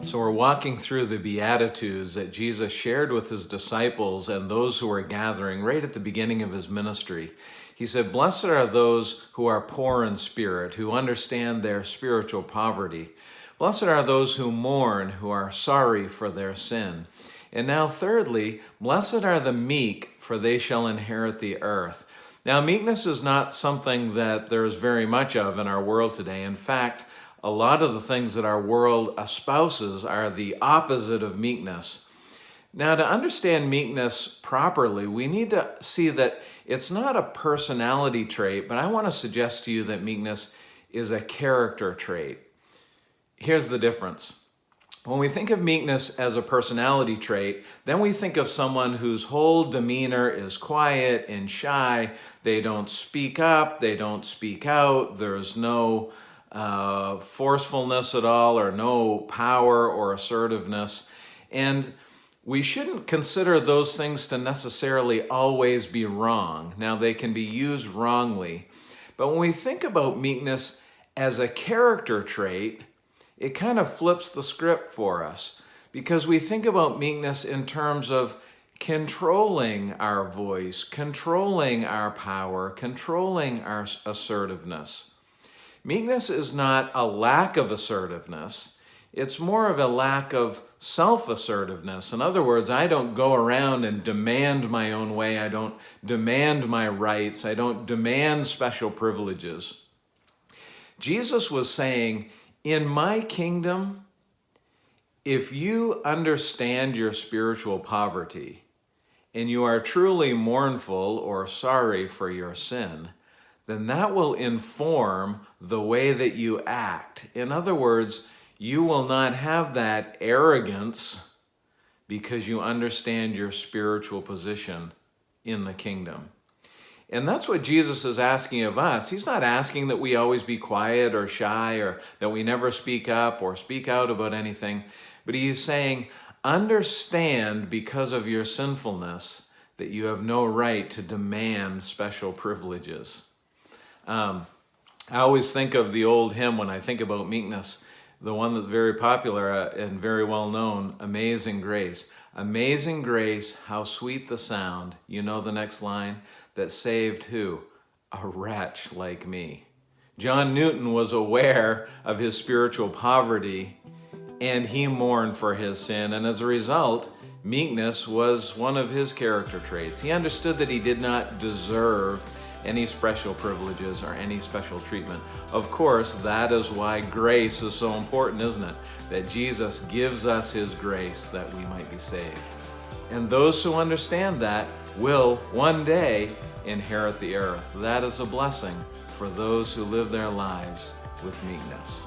So we're walking through the Beatitudes that Jesus shared with his disciples and those who were gathering right at the beginning of his ministry. He said, "Blessed are those who are poor in spirit, who understand their spiritual poverty. Blessed are those who mourn, who are sorry for their sin. And now thirdly, blessed are the meek, for they shall inherit the earth." Now, meekness is not something that there's very much of in our world today. In fact, a lot of the things that our world espouses are the opposite of meekness. Now, to understand meekness properly, we need to see that it's not a personality trait, but I want to suggest to you that meekness is a character trait. Here's the difference. When we think of meekness as a personality trait, then we think of someone whose whole demeanor is quiet and shy. They don't speak up, they don't speak out, there's no forcefulness at all, or no power or assertiveness. And we shouldn't consider those things to necessarily always be wrong. Now, they can be used wrongly. But when we think about meekness as a character trait, it kind of flips the script for us, because we think about meekness in terms of controlling our voice, controlling our power, controlling our assertiveness. Meekness is not a lack of assertiveness. It's more of a lack of self-assertiveness. In other words, I don't go around and demand my own way. I don't demand my rights. I don't demand special privileges. Jesus was saying, in my kingdom, if you understand your spiritual poverty and you are truly mournful or sorry for your sin, then that will inform the way that you act. In other words, you will not have that arrogance because you understand your spiritual position in the kingdom. And that's what Jesus is asking of us. He's not asking that we always be quiet or shy, or that we never speak up or speak out about anything. But he's saying, understand because of your sinfulness that you have no right to demand special privileges. I always think of the old hymn when I think about meekness, the one that's very popular and very well known, Amazing Grace. Amazing grace, how sweet the sound. You know the next line? That saved who? A wretch like me. John Newton was aware of his spiritual poverty, and he mourned for his sin, and as a result, meekness was one of his character traits. He understood that he did not deserve any special privileges or any special treatment. Of course, that is why grace is so important, isn't it? That Jesus gives us his grace that we might be saved. And those who understand that will one day inherit the earth. That is a blessing for those who live their lives with meekness.